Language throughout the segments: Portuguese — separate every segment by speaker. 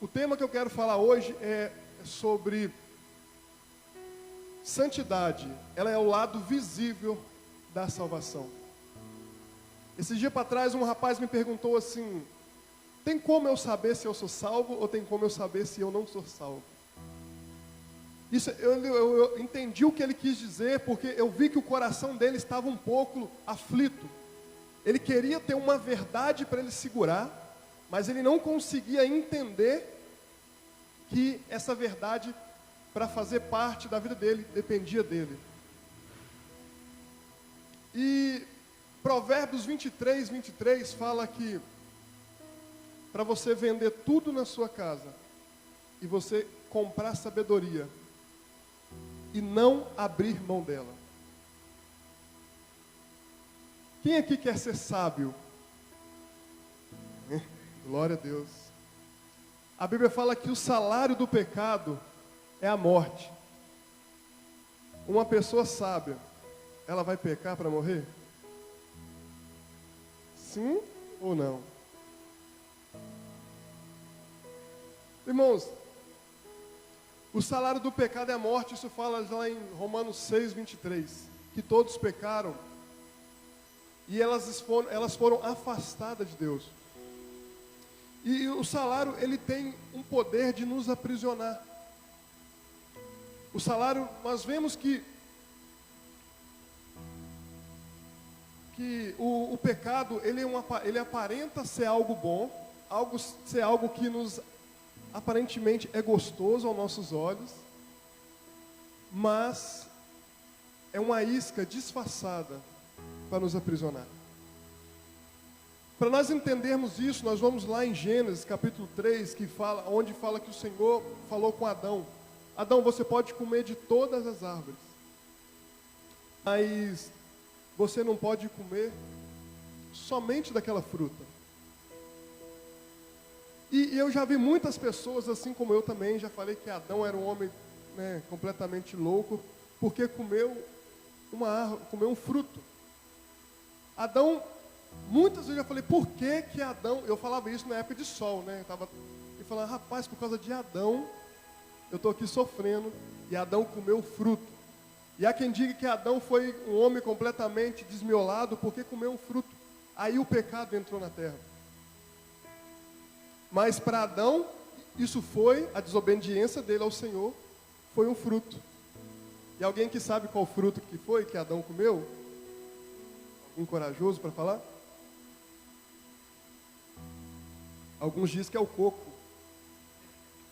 Speaker 1: O tema que eu quero falar hoje é sobre santidade. Ela é o lado visível da salvação. Esse dia para trás um rapaz me perguntou assim: tem como eu saber se eu sou salvo ou tem como eu saber se eu não sou salvo? Isso, eu entendi o que ele quis dizer, porque eu vi que o coração dele estava um pouco aflito. Ele queria ter uma verdade para ele segurar, mas ele não conseguia entender que essa verdade, para fazer parte da vida dele, dependia dele. E Provérbios 23 fala que para você vender tudo na sua casa e você comprar sabedoria e não abrir mão dela. Quem aqui quer ser sábio? Glória a Deus. A Bíblia fala que o salário do pecado é a morte. Uma pessoa sábia, ela vai pecar para morrer? Sim ou não? Irmãos, o salário do pecado é a morte. Isso fala lá em Romanos 6:23, que todos pecaram e elas foram afastadas de Deus. E o salário, ele tem um poder de nos aprisionar. O salário, nós vemos que o pecado, ele aparenta ser algo bom, ser algo que nos aparentemente é gostoso aos nossos olhos, mas é uma isca disfarçada para nos aprisionar. Para nós entendermos isso, nós vamos lá em Gênesis capítulo 3, onde fala que o Senhor falou com Adão: Adão, você pode comer de todas as árvores, mas você não pode comer somente daquela fruta. E eu já vi muitas pessoas, assim como eu também, já falei que Adão era um homem, completamente louco, porque comeu um fruto. Adão, muitas vezes eu já falei, por que Adão, eu falava isso na época de sol, eu falava, rapaz, por causa de Adão, eu estou aqui sofrendo, e Adão comeu o fruto. E há quem diga que Adão foi um homem completamente desmiolado, porque comeu um fruto. Aí o pecado entrou na terra. Mas para Adão, isso foi, a desobediência dele ao Senhor, foi um fruto. E alguém que sabe qual fruto que foi, que Adão comeu? Algum corajoso para falar? Alguns dizem que é o coco,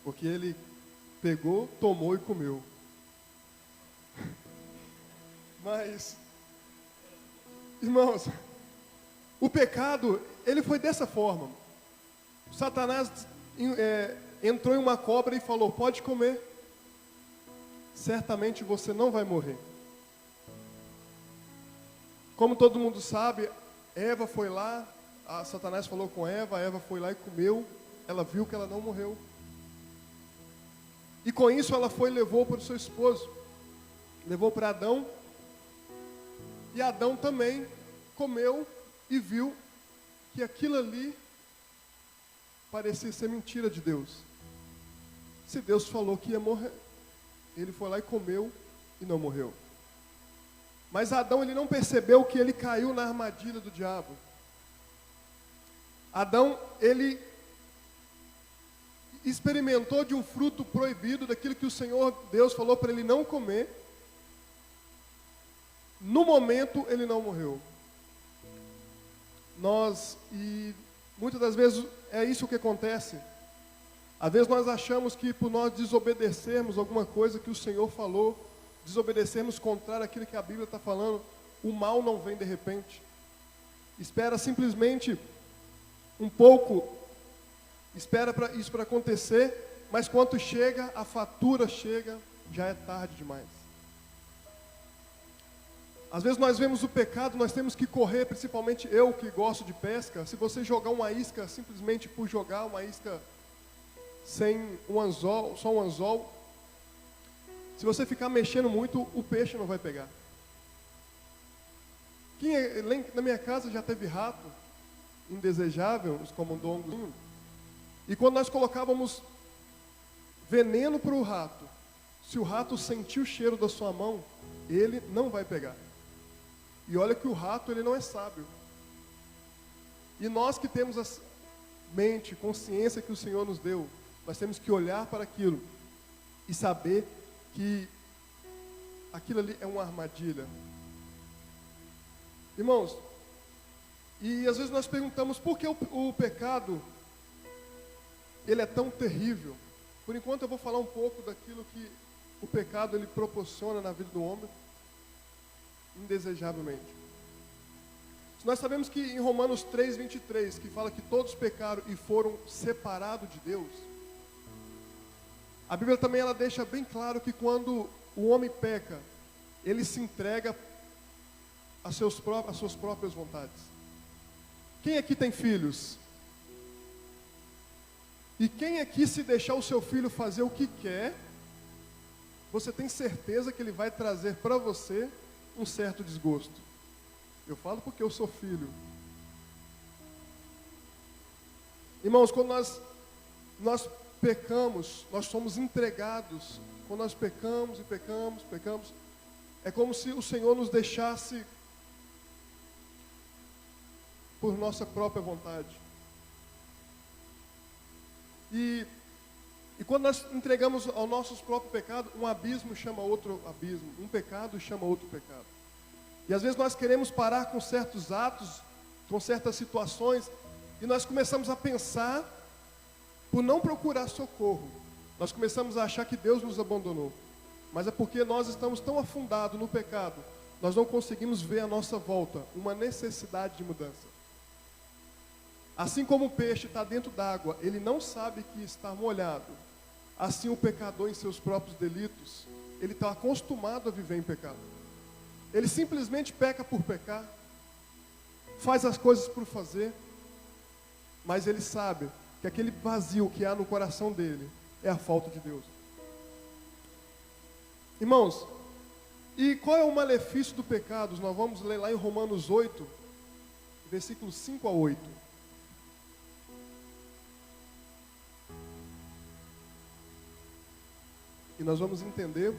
Speaker 1: porque ele pegou, tomou e comeu. Mas, irmãos, o pecado, ele foi dessa forma. Satanás entrou em uma cobra e falou: pode comer, certamente você não vai morrer. Como todo mundo sabe, Eva foi lá, Satanás falou com Eva foi lá e comeu, ela viu que ela não morreu. E com isso ela foi e levou para o seu esposo, levou para Adão, e Adão também comeu e viu que aquilo ali parecia ser mentira de Deus. Se Deus falou que ia morrer, ele foi lá e comeu e não morreu. Mas Adão, ele não percebeu que ele caiu na armadilha do diabo. Adão, ele experimentou de um fruto proibido, daquilo que o Senhor Deus falou para ele não comer. No momento, ele não morreu. E muitas das vezes é isso que acontece. Às vezes nós achamos que por nós desobedecermos alguma coisa que o Senhor falou, desobedecermos contrário àquilo que a Bíblia está falando, o mal não vem de repente. Espera simplesmente um pouco, espera isso para acontecer, mas quando chega, a fatura chega, já é tarde demais. Às vezes nós vemos o pecado, nós temos que correr, principalmente eu que gosto de pesca. Se você jogar uma isca simplesmente por jogar uma isca sem um anzol, só um anzol, se você ficar mexendo muito, o peixe não vai pegar. Na minha casa já teve rato indesejável, os camundongos. E quando nós colocávamos veneno para o rato. Se o rato sentir o cheiro da sua mão, ele não vai pegar. E olha que o rato, ele não é sábio. E nós que temos a mente, consciência que o Senhor nos deu, nós temos que olhar para aquilo e saber que aquilo ali é uma armadilha. Irmãos, e às vezes nós perguntamos por que o pecado, ele é tão terrível. Por enquanto eu vou falar um pouco daquilo que o pecado ele proporciona na vida do homem, indesejavelmente. Nós sabemos que em Romanos 3:23, que fala que todos pecaram e foram separados de Deus, a Bíblia também ela deixa bem claro que quando o homem peca, ele se entrega às suas próprias vontades. Quem aqui tem filhos? E quem aqui, se deixar o seu filho fazer o que quer, você tem certeza que ele vai trazer para você um certo desgosto? Eu falo porque eu sou filho. Irmãos, quando nós pecamos, nós somos entregados. Quando nós pecamos e pecamos, é como se o Senhor nos deixasse por nossa própria vontade. E quando nós entregamos ao nosso próprio pecado, um abismo chama outro abismo, um pecado chama outro pecado. E às vezes nós queremos parar com certos atos, com certas situações, e nós começamos a pensar, por não procurar socorro, nós começamos a achar que Deus nos abandonou. Mas é porque nós estamos tão afundados no pecado, nós não conseguimos ver à nossa volta uma necessidade de mudança. Assim como o peixe está dentro d'água, ele não sabe que está molhado. Assim o pecador em seus próprios delitos, ele está acostumado a viver em pecado. Ele simplesmente peca por pecar, faz as coisas por fazer, mas ele sabe que aquele vazio que há no coração dele é a falta de Deus. Irmãos, e qual é o malefício do pecado? Nós vamos ler lá em Romanos 8, versículos 5 a 8. E nós vamos entender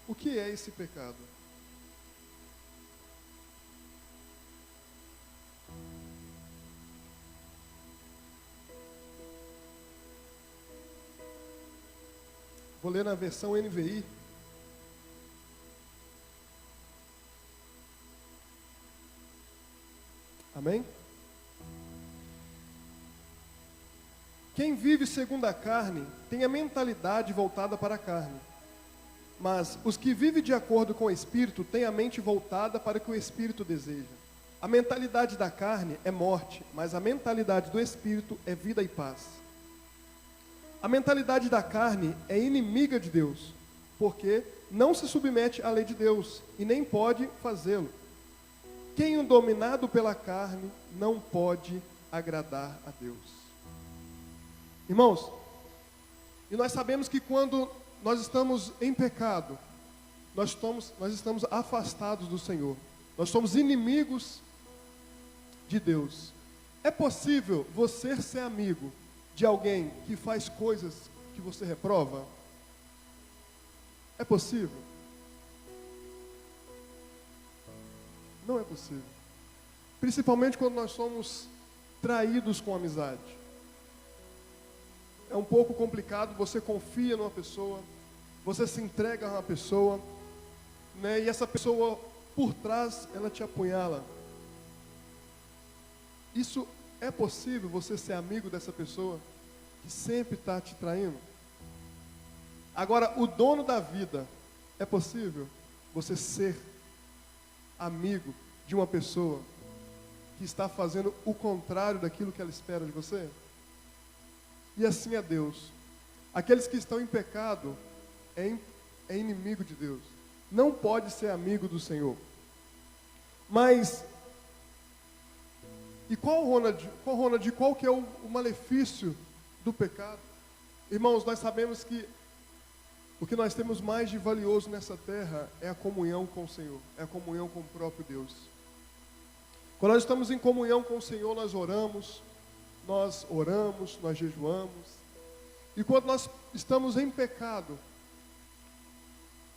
Speaker 1: o que é esse pecado. Vou ler na versão NVI. Amém? Quem vive segundo a carne tem a mentalidade voltada para a carne. Mas os que vivem de acordo com o Espírito têm a mente voltada para o que o Espírito deseja. A mentalidade da carne é morte, mas a mentalidade do Espírito é vida e paz. A mentalidade da carne é inimiga de Deus, porque não se submete à lei de Deus e nem pode fazê-lo. Quem é dominado pela carne não pode agradar a Deus. Irmãos, e nós sabemos que quando nós estamos em pecado, nós estamos afastados do Senhor. Nós somos inimigos de Deus. É possível você ser amigo de alguém que faz coisas que você reprova? É possível? Não é possível. Principalmente quando nós somos traídos com amizade. É um pouco complicado, você confia numa pessoa, você se entrega a uma pessoa, né, e essa pessoa, por trás, ela te apunhala. Isso é possível, você ser amigo dessa pessoa que sempre está te traindo? Agora, o dono da vida, é possível você ser amigo de uma pessoa que está fazendo o contrário daquilo que ela espera de você? E assim é Deus. Aqueles que estão em pecado é inimigo de Deus. Não pode ser amigo do Senhor. Mas, e qual que é o malefício do pecado? Irmãos, nós sabemos que o que nós temos mais de valioso nessa terra é a comunhão com o Senhor, é a comunhão com o próprio Deus. Quando nós estamos em comunhão com o Senhor, nós oramos, nós jejuamos. E quando nós estamos em pecado,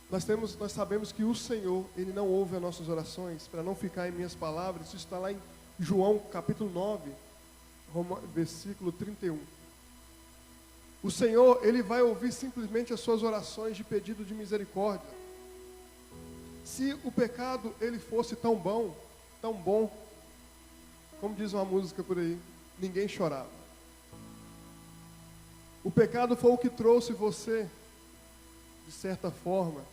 Speaker 1: nós sabemos que o Senhor, Ele não ouve as nossas orações. Para não ficar em minhas palavras, isso está lá em João capítulo 9, versículo 31. O Senhor, Ele vai ouvir simplesmente as suas orações de pedido de misericórdia. Se o pecado, ele fosse tão bom, como diz uma música por aí, ninguém chorava. O pecado foi o que trouxe você, de certa forma,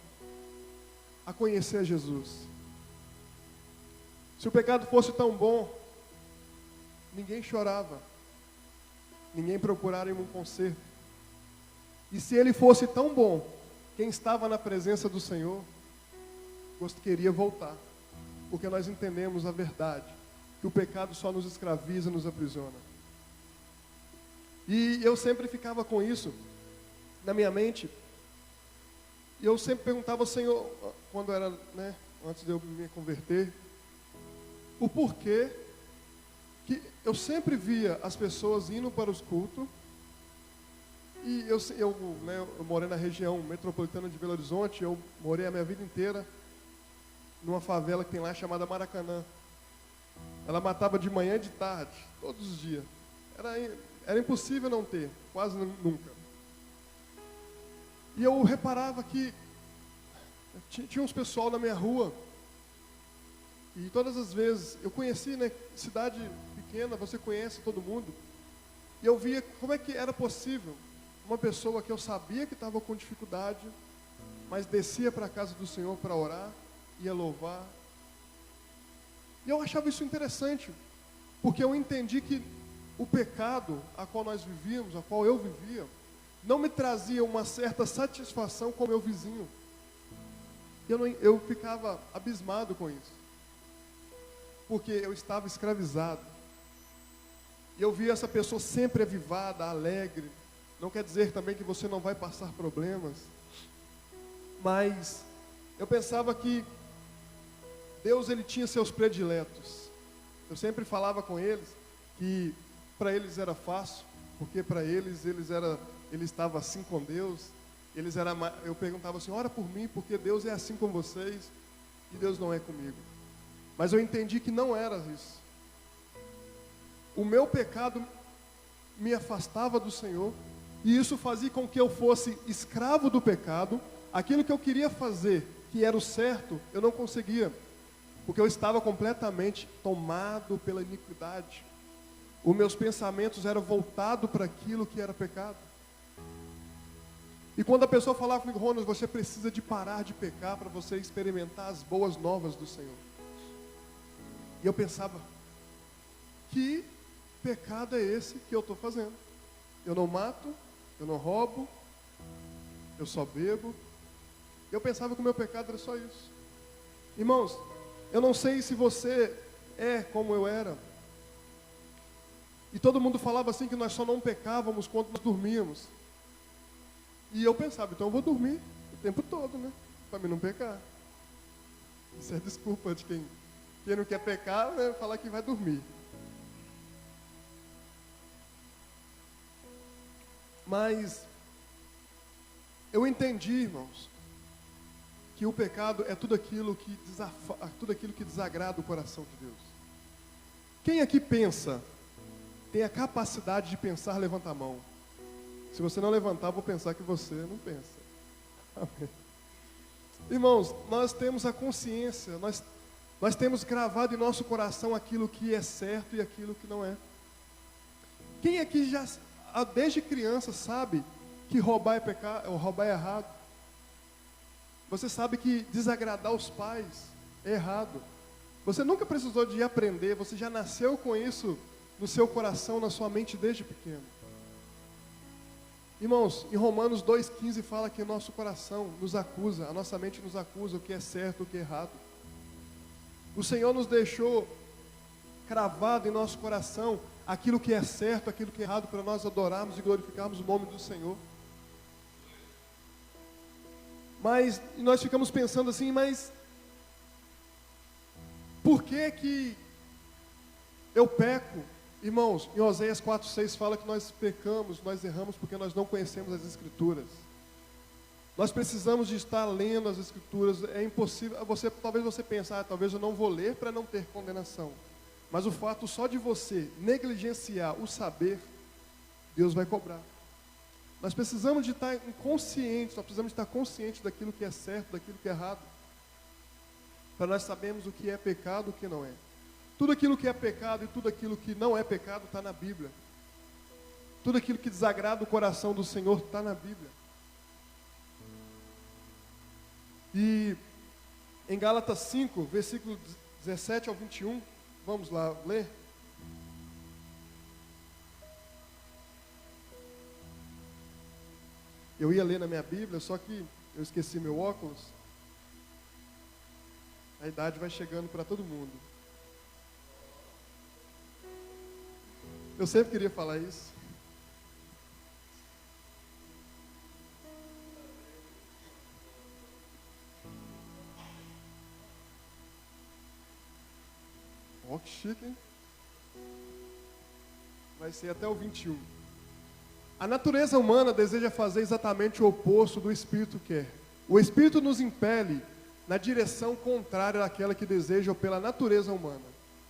Speaker 1: a conhecer Jesus. Se o pecado fosse tão bom, ninguém chorava, ninguém procurava um conserto. E se ele fosse tão bom, quem estava na presença do Senhor, queria voltar, porque nós entendemos a verdade, que o pecado só nos escraviza, nos aprisiona. E eu sempre ficava com isso na minha mente, e eu sempre perguntava ao Senhor, quando era, antes de eu me converter, o porquê que eu sempre via as pessoas indo para os cultos, e eu morei na região metropolitana de Belo Horizonte, eu morei a minha vida inteira numa favela que tem lá chamada Maracanã. Ela matava de manhã e de tarde, todos os dias. Era impossível não ter, quase nunca. E eu reparava que tinha uns pessoal na minha rua, e todas as vezes, eu conheci, cidade pequena, você conhece todo mundo, e eu via como é que era possível uma pessoa que eu sabia que estava com dificuldade, mas descia para a casa do Senhor para orar, ia louvar. E eu achava isso interessante, porque eu entendi que o pecado a qual nós vivíamos, a qual eu vivia, não me trazia uma certa satisfação com o meu vizinho. Eu ficava abismado com isso, porque eu estava escravizado. E eu via essa pessoa sempre avivada, alegre. Não quer dizer também que você não vai passar problemas, mas eu pensava que Deus, Ele tinha seus prediletos. Eu sempre falava com eles que para eles era fácil, porque para eles estava assim com Deus. Eu perguntava assim, ora por mim, porque Deus é assim com vocês e Deus não é comigo. Mas eu entendi que não era isso. O meu pecado me afastava do Senhor, e isso fazia com que eu fosse escravo do pecado. Aquilo que eu queria fazer, que era o certo, eu não conseguia, porque eu estava completamente tomado pela iniquidade. Os meus pensamentos eram voltados para aquilo que era pecado. E quando a pessoa falava comigo, Ronald, você precisa de parar de pecar para você experimentar as boas novas do Senhor. E eu pensava, que pecado é esse que eu estou fazendo? Eu não mato, eu não roubo, eu só bebo. Eu pensava que o meu pecado era só isso. Irmãos, eu não sei se você é como eu era. E todo mundo falava assim que nós só não pecávamos quando nós dormíamos. E eu pensava, então eu vou dormir o tempo todo, para mim não pecar. Isso é desculpa de quem não quer pecar, falar que vai dormir. Mas eu entendi, irmãos, que o pecado é tudo aquilo que desagrada o coração de Deus. Quem aqui pensa, tem a capacidade de pensar, levanta a mão. Se você não levantar, eu vou pensar que você não pensa. Amém. Irmãos, nós temos a consciência, nós temos gravado em nosso coração aquilo que é certo e aquilo que não é. Quem aqui já, desde criança, sabe que roubar é pecado, ou roubar é errado? Você sabe que desagradar os pais é errado. Você nunca precisou de aprender, você já nasceu com isso no seu coração, na sua mente desde pequeno. Irmãos, em Romanos 2,15 fala que o nosso coração nos acusa, a nossa mente nos acusa o que é certo, o que é errado. O Senhor nos deixou cravado em nosso coração aquilo que é certo, aquilo que é errado, para nós adorarmos e glorificarmos o nome do Senhor. Mas nós ficamos pensando assim, mas por que Eu peco. Irmãos, em Oséias 4:6 fala que nós pecamos, nós erramos porque nós não conhecemos as Escrituras. Nós precisamos de estar lendo as Escrituras. É impossível, talvez você pense, talvez eu não vou ler para não ter condenação. Mas o fato só de você negligenciar o saber, Deus vai cobrar. Nós precisamos de estar conscientes, nós precisamos estar conscientes daquilo que é certo, daquilo que é errado. Para nós sabermos o que é pecado e o que não é. Tudo aquilo que é pecado e tudo aquilo que não é pecado está na Bíblia. Tudo aquilo que desagrada o coração do Senhor está na Bíblia. E em Gálatas 5, versículo 17 ao 21, vamos lá ler. Eu ia ler na minha Bíblia, só que eu esqueci meu óculos. A idade vai chegando para todo mundo. Eu sempre queria falar isso. Ó, que chique, hein? Vai ser até o 21. A natureza humana deseja fazer exatamente o oposto do Espírito quer. O Espírito nos impele na direção contrária àquela que deseja pela natureza humana.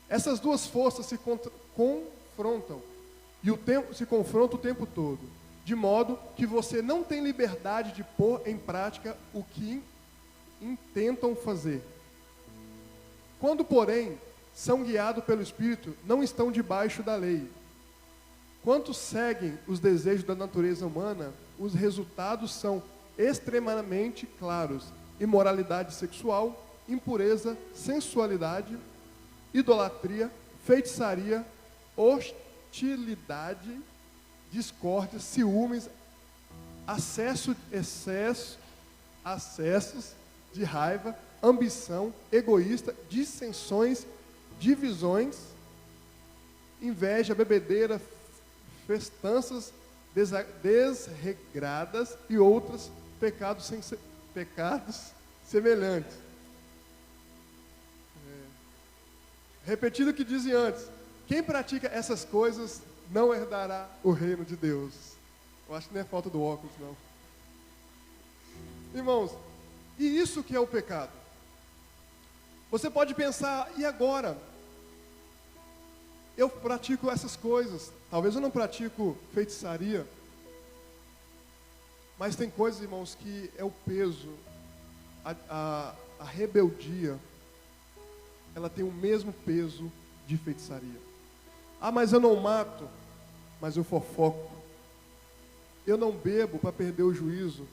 Speaker 1: Essas duas forças se confrontam e se confrontam o tempo todo, de modo que você não tem liberdade de pôr em prática o que intentam fazer. Quando, porém, são guiados pelo Espírito, não estão debaixo da lei. Quanto seguem os desejos da natureza humana, os resultados são extremamente claros: imoralidade sexual, impureza, sensualidade, idolatria, feitiçaria, hostilidade, discórdia, ciúmes, acessos de raiva, ambição, egoísta, dissensões, divisões, inveja, bebedeira, festanças desregradas e outros pecados semelhantes. Repetindo o que dizia antes: quem pratica essas coisas não herdará o reino de Deus. Eu acho que não é falta do óculos, não. Irmãos, e isso que é o pecado? Você pode pensar, e agora? Eu pratico essas coisas. Talvez eu não pratico feitiçaria. Mas tem coisas, irmãos, que é o peso. A rebeldia, ela tem o mesmo peso de feitiçaria. Mas eu não mato, mas eu fofoco. Eu não bebo para perder o juízo,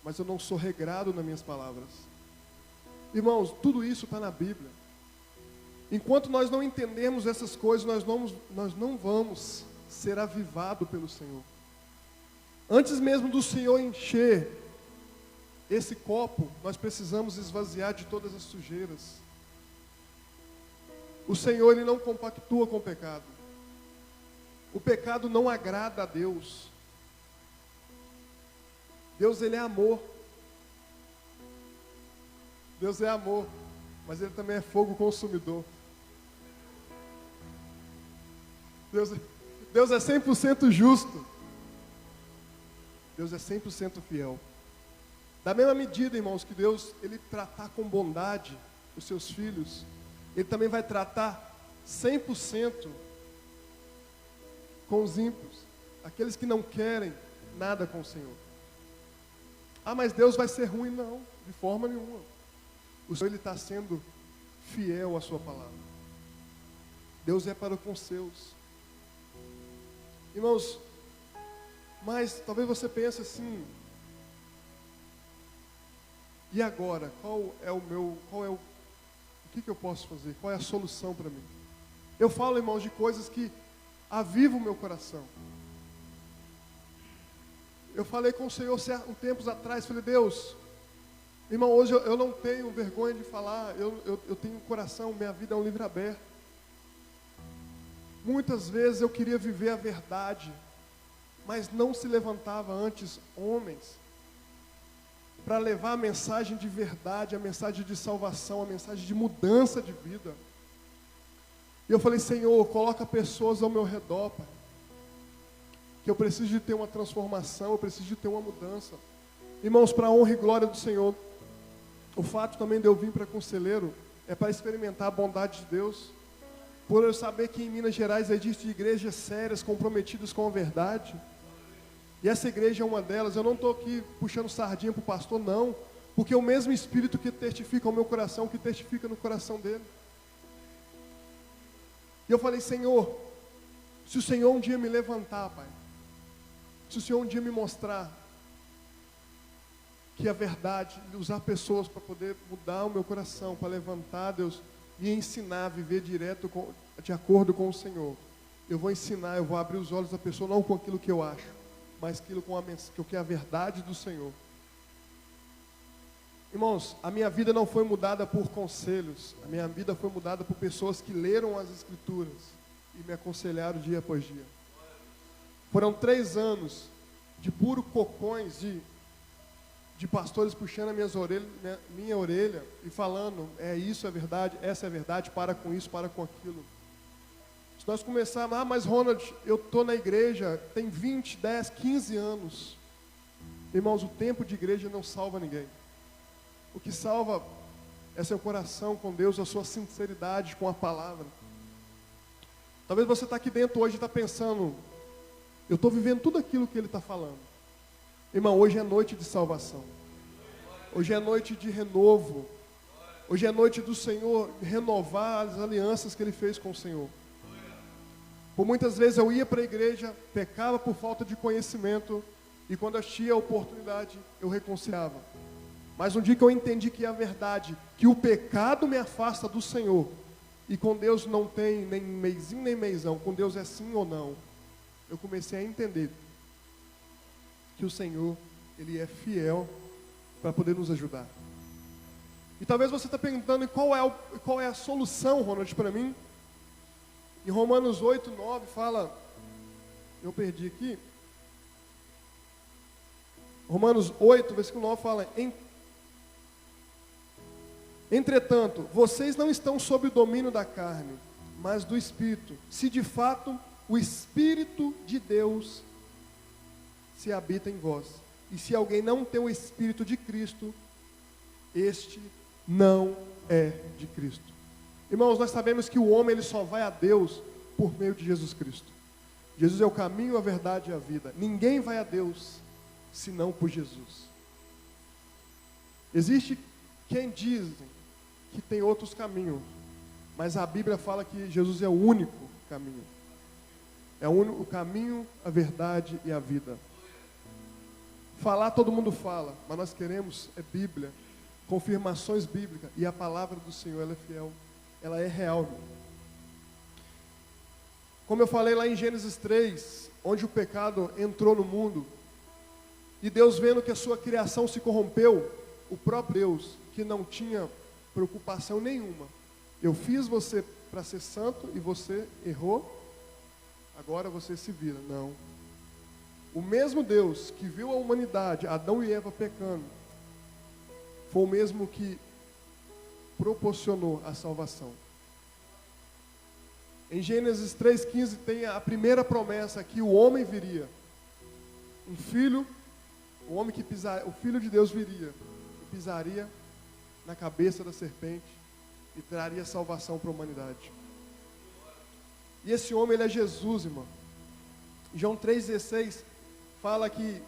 Speaker 1: mas eu não sou regrado nas minhas palavras. Irmãos, tudo isso está na Bíblia. Enquanto nós não entendermos essas coisas, nós não vamos ser avivados pelo Senhor. Antes mesmo do Senhor encher esse copo, nós precisamos esvaziar de todas as sujeiras. O Senhor, Ele não compactua com o pecado. O pecado não agrada a Deus. Deus, Ele é amor. Deus é amor, mas Ele também é fogo consumidor. Deus é 100% justo. Deus é 100% fiel. Da mesma medida, irmãos, que Deus, Ele tratar com bondade os seus filhos, Ele também vai tratar 100% com os ímpios, aqueles que não querem nada com o Senhor. Mas Deus vai ser ruim? Não, de forma nenhuma. O Senhor, Ele está sendo fiel à sua palavra. Deus é para com os seus. Irmãos, mas talvez você pense assim: e agora? O que eu posso fazer? Qual é a solução para mim? Eu falo, irmãos, de coisas que avivam o meu coração. Eu falei com o Senhor um tempos atrás, falei: Deus, irmão, hoje eu não tenho vergonha de falar, eu tenho um coração, minha vida é um livro aberto. Muitas vezes eu queria viver a verdade, mas não se levantava antes homens para levar a mensagem de verdade, a mensagem de salvação, a mensagem de mudança de vida. E eu falei, Senhor, coloca pessoas ao meu redor, Pai. Que eu preciso de ter uma transformação, eu preciso de ter uma mudança. Irmãos, para a honra e glória do Senhor, o fato também de eu vir para Conselheiro é para experimentar a bondade de Deus. Por eu saber que em Minas Gerais existem igrejas sérias, comprometidas com a verdade. E essa igreja é uma delas. Eu não estou aqui puxando sardinha para o pastor, não. Porque é o mesmo Espírito que testifica ao meu coração, que testifica no coração dele. E eu falei, Senhor, se o Senhor um dia me levantar, Pai, se o Senhor um dia me mostrar que a verdade, usar pessoas para poder mudar o meu coração, para levantar, Deus, e ensinar a viver de acordo com o Senhor, eu vou ensinar, eu vou abrir os olhos da pessoa, não com aquilo que eu acho, mas aquilo que é a verdade do Senhor. Irmãos, a minha vida não foi mudada por conselhos, a minha vida foi mudada por pessoas que leram as Escrituras e me aconselharam dia após dia. Foram 3 anos de puro cocões, de pastores puxando minha orelha e falando, isso é verdade, essa é verdade, para com isso, para com aquilo. Se nós começarmos, mas Ronald, eu estou na igreja, tem 20, 10, 15 anos. Irmãos, o tempo de igreja não salva ninguém. O que salva é seu coração com Deus, a sua sinceridade com a palavra. Talvez você está aqui dentro hoje e está pensando, eu estou vivendo tudo aquilo que ele está falando. Irmão, hoje é noite de salvação. Hoje é noite de renovo. Hoje é noite do Senhor renovar as alianças que ele fez com o Senhor. Por muitas vezes eu ia para a igreja, pecava por falta de conhecimento, e quando eu tinha a oportunidade, eu reconciliava. Mas um dia que eu entendi que é a verdade, que o pecado me afasta do Senhor, e com Deus não tem nem meizinho nem meizão, com Deus é sim ou não, eu comecei a entender que o Senhor, Ele é fiel para poder nos ajudar. E talvez você está perguntando qual é a solução, Ronald, para mim. Em Romanos 8, 9 fala, eu perdi aqui, Romanos 8, versículo 9 fala, entretanto, vocês não estão sob o domínio da carne, mas do Espírito, se de fato o Espírito de Deus se habita em vós. E se alguém não tem o Espírito de Cristo, este não é de Cristo. Irmãos, nós sabemos que o homem ele só vai a Deus por meio de Jesus Cristo. Jesus é o caminho, a verdade e a vida. Ninguém vai a Deus senão por Jesus. Existe quem dizem que tem outros caminhos, mas a Bíblia fala que Jesus é o único caminho. É o caminho, a verdade e a vida. Falar todo mundo fala, mas nós queremos Bíblia, confirmações bíblicas, e a palavra do Senhor ela é fiel, ela é real. Como eu falei lá em Gênesis 3, onde o pecado entrou no mundo, e Deus vendo que a sua criação se corrompeu, o próprio Deus, que não tinha preocupação nenhuma, eu fiz você para ser santo e você errou, agora você se vira. Não. O mesmo Deus que viu a humanidade, Adão e Eva pecando, foi o mesmo que proporcionou a salvação. Em Gênesis 3,15 tem a primeira promessa que o homem viria. Um filho, o filho de Deus viria e pisaria na cabeça da serpente e traria salvação para a humanidade. E esse homem, ele é Jesus, irmão. João 3,16 fala que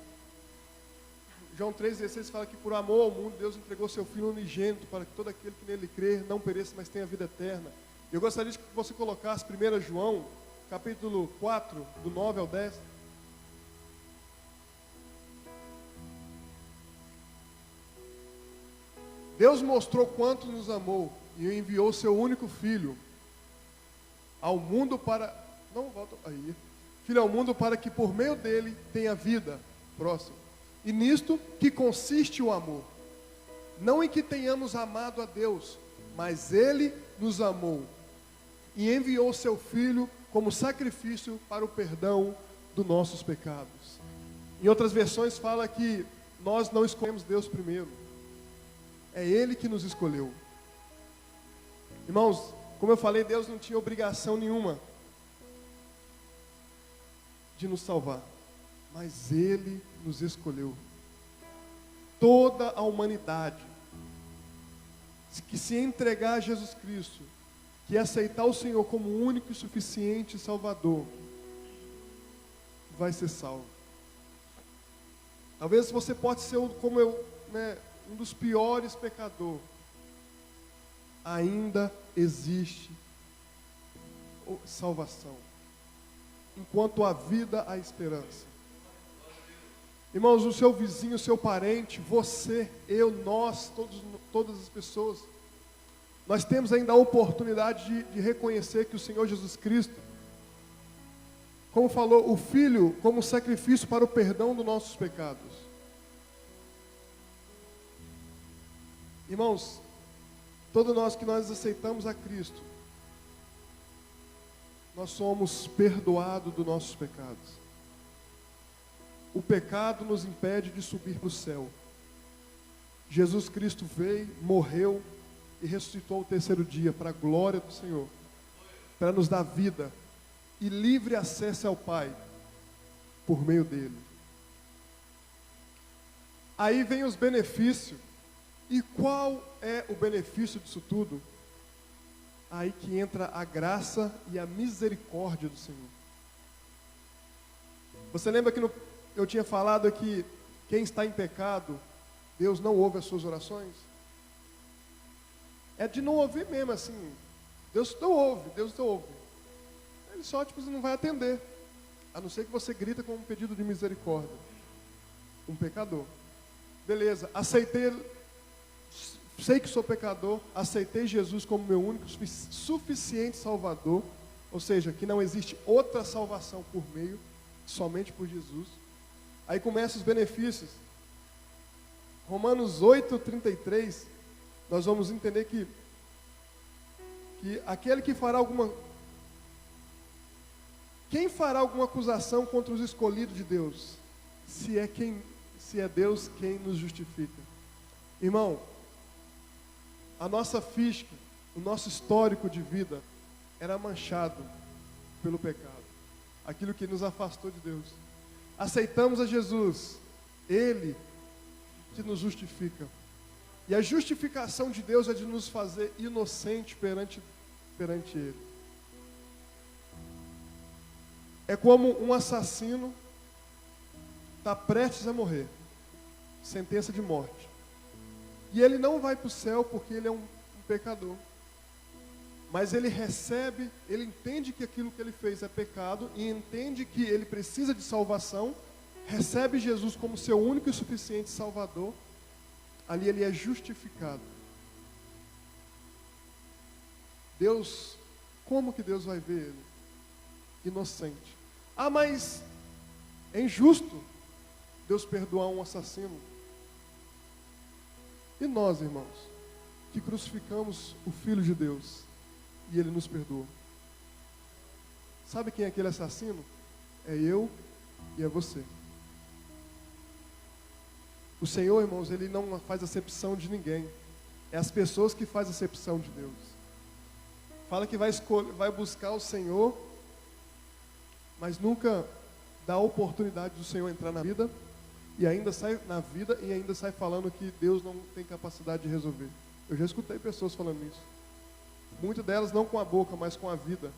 Speaker 1: por amor ao mundo, Deus entregou seu Filho unigênito para que todo aquele que nele crer não pereça, mas tenha vida eterna. Eu gostaria que você colocasse 1 João, capítulo 4, do 9 ao 10. Deus mostrou quanto nos amou e enviou seu único Filho ao mundo para... Não, volta aí. Filho ao mundo para que por meio dele tenha vida. Próximo. E nisto que consiste o amor. Não em que tenhamos amado a Deus, mas Ele nos amou e enviou seu Filho como sacrifício para o perdão dos nossos pecados. Em outras versões fala que nós não escolhemos Deus primeiro. É Ele que nos escolheu. Irmãos, Como eu falei, Deus não tinha obrigação nenhuma de nos salvar, mas Ele nos escolheu. Toda a humanidade que se entregar a Jesus Cristo, que aceitar o Senhor como único e suficiente Salvador, vai ser salvo. Talvez você pode ser como eu, um dos piores pecadores. Ainda existe salvação. Enquanto há vida, há esperança. Irmãos, o seu vizinho, o seu parente, você, eu, nós, todas as pessoas, nós temos ainda a oportunidade de reconhecer que o Senhor Jesus Cristo, como falou, o Filho como sacrifício para o perdão dos nossos pecados. Irmãos, todos nós que nós aceitamos a Cristo, nós somos perdoados dos nossos pecados. O pecado nos impede de subir para o céu. Jesus Cristo veio, morreu e ressuscitou ao terceiro dia para a glória do Senhor, para nos dar vida e livre acesso ao Pai por meio dele. Aí vem os benefícios. E qual é o benefício disso tudo? Aí que entra a graça e a misericórdia do Senhor. Você lembra que eu tinha falado que quem está em pecado, Deus não ouve as suas orações? É de não ouvir mesmo, assim. Deus não ouve. Ele só, não vai atender. A não ser que você grita com um pedido de misericórdia. Um pecador. Beleza, sei que sou pecador, aceitei Jesus como meu único, suficiente Salvador, ou seja, que não existe outra salvação por meio, somente por Jesus. Aí começam os benefícios. Romanos 8:33, nós vamos entender que aquele que fará quem fará alguma acusação contra os escolhidos de Deus? Se é Deus quem nos justifica. Irmão, a nossa ficha, o nosso histórico de vida era manchado pelo pecado. Aquilo que nos afastou de Deus. Aceitamos a Jesus, Ele que nos justifica. E a justificação de Deus é de nos fazer inocente perante Ele. É como um assassino está prestes a morrer, sentença de morte. E ele não vai para o céu porque ele é um pecador. Mas ele recebe, ele entende que aquilo que ele fez é pecado e entende que ele precisa de salvação, recebe Jesus como seu único e suficiente Salvador. Ali ele é justificado. Deus, como que Deus vai ver ele? Inocente. Ah, mas é injusto Deus perdoar um assassino. E nós, irmãos, que crucificamos o Filho de Deus e Ele nos perdoou. Sabe quem é aquele assassino? É eu e é você. O Senhor, irmãos, Ele não faz acepção de ninguém. É as pessoas que fazem acepção de Deus. Fala que vai buscar o Senhor, mas nunca dá a oportunidade do Senhor entrar na vida. E ainda sai na vida e ainda sai falando que Deus não tem capacidade de resolver. Eu já escutei pessoas falando isso. Muitas delas não com a boca, mas com a vida.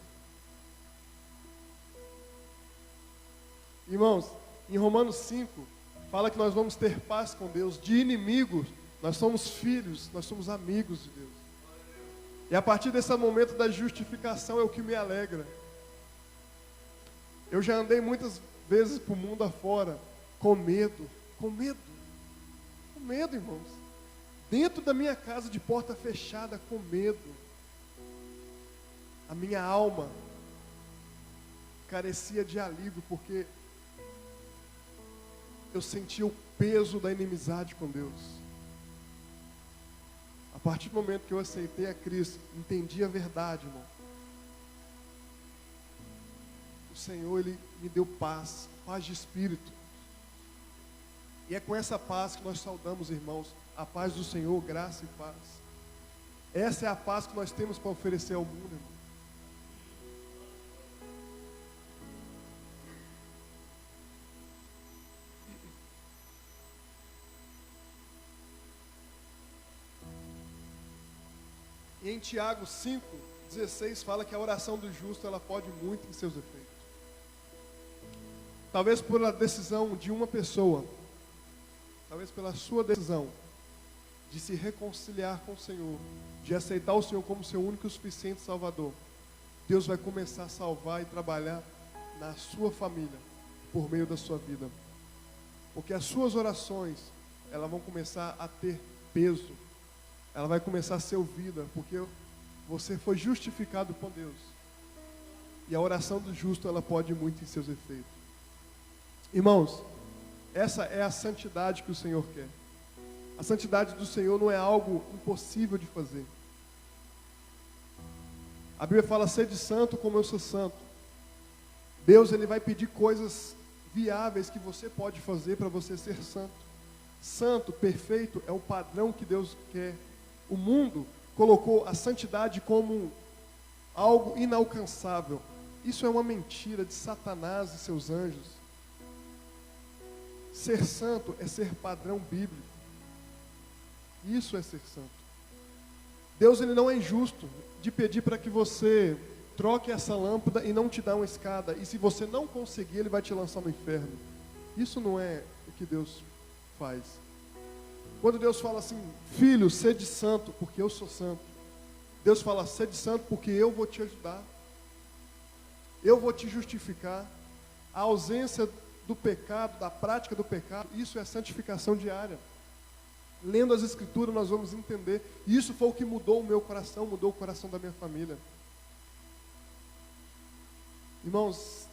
Speaker 1: Irmãos, em Romanos 5, fala que nós vamos ter paz com Deus. De inimigos, nós somos filhos, nós somos amigos de Deus. E a partir desse momento da justificação é o que me alegra. Eu já andei muitas vezes para o mundo afora, com medo, irmãos. Dentro da minha casa de porta fechada, com medo. A minha alma carecia de alívio, porque eu sentia o peso da inimizade com Deus. A partir do momento que eu aceitei a Cristo, entendi a verdade, irmão. O Senhor, Ele me deu paz de espírito. E é com essa paz que nós saudamos, irmãos, a paz do Senhor, graça e paz. Essa é a paz que nós temos para oferecer ao mundo, irmão. E em Tiago 5:16 fala que a oração do justo ela pode muito em seus efeitos. Talvez pela decisão de uma pessoa, talvez pela sua decisão de se reconciliar com o Senhor, de aceitar o Senhor como seu único e suficiente Salvador, Deus vai começar a salvar e trabalhar na sua família, por meio da sua vida. Porque as suas orações, elas vão começar a ter peso, ela vai começar a ser ouvida, porque você foi justificado por Deus. E a oração do justo, ela pode muito em seus efeitos. Irmãos, essa é a santidade que o Senhor quer. A santidade do Senhor não é algo impossível de fazer. A Bíblia fala, sede santo como eu sou santo. Deus, Ele vai pedir coisas viáveis que você pode fazer para você ser santo. Santo, perfeito, é o padrão que Deus quer. O mundo colocou a santidade como algo inalcançável. Isso é uma mentira de Satanás e seus anjos. Ser santo é ser padrão bíblico. Isso é ser santo. Deus, Ele não é injusto de pedir para que você troque essa lâmpada e não te dá uma escada. E se você não conseguir, Ele vai te lançar no inferno. Isso não é o que Deus faz. Quando Deus fala assim, filho, sede santo, porque eu sou santo. Deus fala, sede santo, porque eu vou te ajudar. Eu vou te justificar. A ausência do pecado, da prática do pecado, isso é santificação diária. Lendo as Escrituras, nós vamos entender. E isso foi o que mudou o meu coração, mudou o coração da minha família. Irmãos,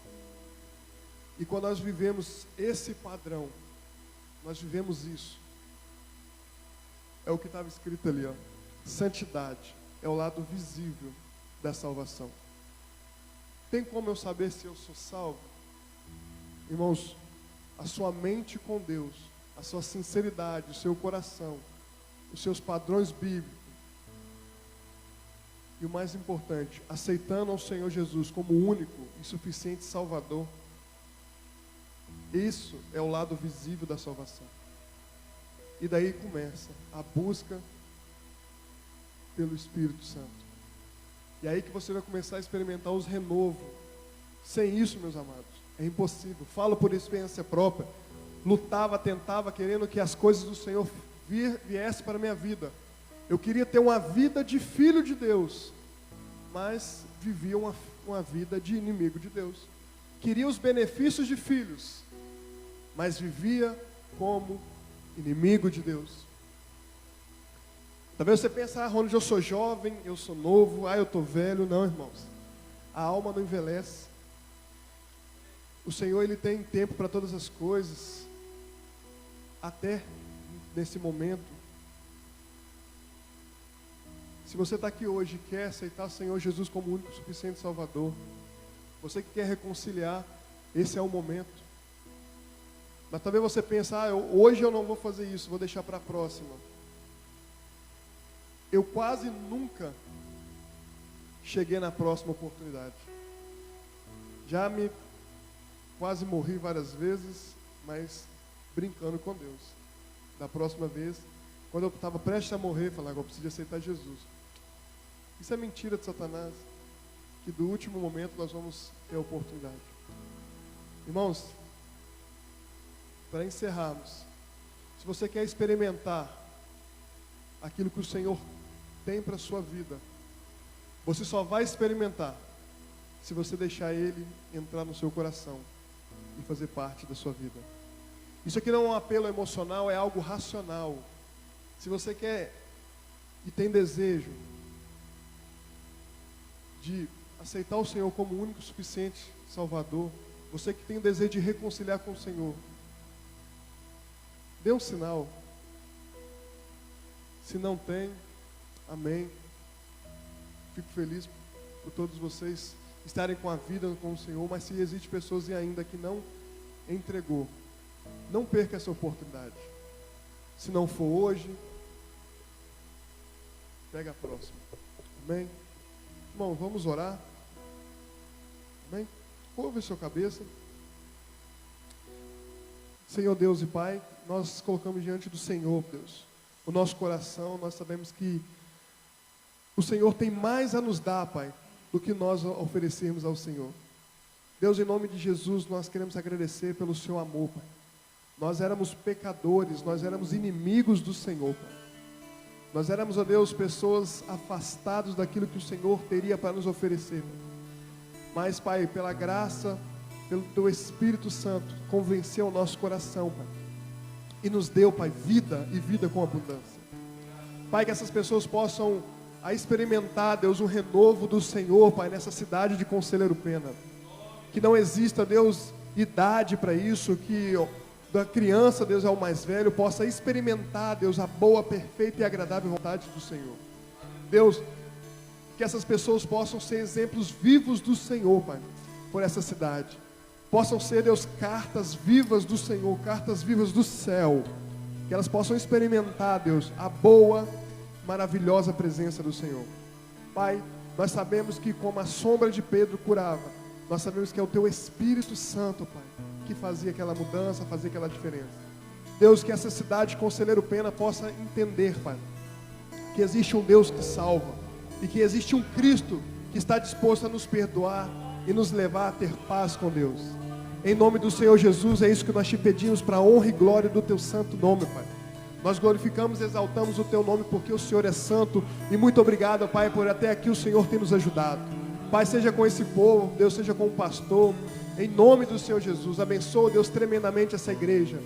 Speaker 1: e quando nós vivemos esse padrão, nós vivemos isso. É o que estava escrito ali, ó. Santidade é o lado visível da salvação. Tem como eu saber se eu sou salvo? Irmãos, a sua mente com Deus, a sua sinceridade, o seu coração, os seus padrões bíblicos. E o mais importante, aceitando ao Senhor Jesus como único e suficiente Salvador. Isso é o lado visível da salvação. E daí começa a busca pelo Espírito Santo. E aí que você vai começar a experimentar os renovos. Sem isso, meus amados, é impossível. Falo por experiência própria. Lutava, tentava, querendo que as coisas do Senhor viessem para a minha vida. Eu queria ter uma vida de filho de Deus, mas vivia uma vida de inimigo de Deus. Queria os benefícios de filhos, mas vivia como inimigo de Deus. Talvez você pense, Ronald, eu sou jovem, eu sou novo, eu estou velho. Não, irmãos. A alma não envelhece. O Senhor, Ele tem tempo para todas as coisas. Até nesse momento. Se você está aqui hoje e quer aceitar o Senhor Jesus como único e suficiente Salvador, você que quer reconciliar, esse é o momento. Mas talvez você pense, hoje eu não vou fazer isso, vou deixar para a próxima. Eu quase nunca cheguei na próxima oportunidade. Quase morri várias vezes, mas brincando com Deus. Da próxima vez, quando eu estava prestes a morrer, eu falei, agora eu preciso aceitar Jesus. Isso é mentira de Satanás, que do último momento nós vamos ter a oportunidade. Irmãos, para encerrarmos, se você quer experimentar aquilo que o Senhor tem para a sua vida, você só vai experimentar se você deixar Ele entrar no seu coração e fazer parte da sua vida. Isso aqui não é um apelo emocional, é algo racional. Se você quer e tem desejo de aceitar o Senhor como o único e suficiente Salvador, você que tem o desejo de reconciliar com o Senhor, dê um sinal. Se não tem, amém. Fico feliz por todos vocês estarem com a vida com o Senhor, mas se existem pessoas ainda que não entregou, não perca essa oportunidade. Se não for hoje, Pega a próxima. Amém? Irmão, vamos orar. Amém? Curva a sua cabeça. Senhor Deus e Pai, nós colocamos diante do Senhor, Deus, o nosso coração. Nós sabemos que o Senhor tem mais a nos dar, Pai, do que nós oferecermos ao Senhor. Deus, em nome de Jesus, nós queremos agradecer pelo seu amor, Pai. Nós éramos pecadores, nós éramos inimigos do Senhor, Pai. Nós éramos, ó Deus, pessoas afastadas daquilo que o Senhor teria para nos oferecer, Pai. Mas, Pai, pela graça, pelo Teu Espírito Santo, convenceu o nosso coração, Pai. E nos deu, Pai, vida e vida com abundância. Pai, que essas pessoas possam experimentar, Deus, um renovo do Senhor, Pai, nessa cidade de Conselheiro Pena. Que não exista, Deus, idade para isso, que da criança, Deus, ao mais velho, possa experimentar, Deus, a boa, perfeita e agradável vontade do Senhor. Deus, que essas pessoas possam ser exemplos vivos do Senhor, Pai, por essa cidade. Possam ser, Deus, cartas vivas do Senhor, cartas vivas do céu. Que elas possam experimentar, Deus, a boa, maravilhosa presença do Senhor. Pai, nós sabemos que como a sombra de Pedro curava, nós sabemos que é o Teu Espírito Santo, Pai, que fazia aquela mudança, fazia aquela diferença. Deus, que essa cidade, Conselheiro Pena, possa entender, Pai, que existe um Deus que salva, e que existe um Cristo que está disposto a nos perdoar e nos levar a ter paz com Deus. Em nome do Senhor Jesus, é isso que nós te pedimos, para a honra e glória do Teu santo nome, Pai. Nós glorificamos e exaltamos o Teu nome, porque o Senhor é santo, e muito obrigado, Pai, por até aqui o Senhor ter nos ajudado. Pai, seja com esse povo, Deus, seja com o pastor, em nome do Senhor Jesus. Abençoa, Deus, tremendamente essa igreja,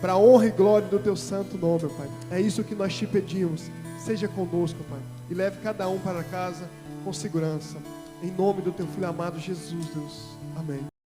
Speaker 1: para a honra e glória do Teu santo nome, Pai. É isso que nós te pedimos. Seja conosco, Pai, e leve cada um para casa com segurança. Em nome do Teu Filho amado Jesus, Deus. Amém.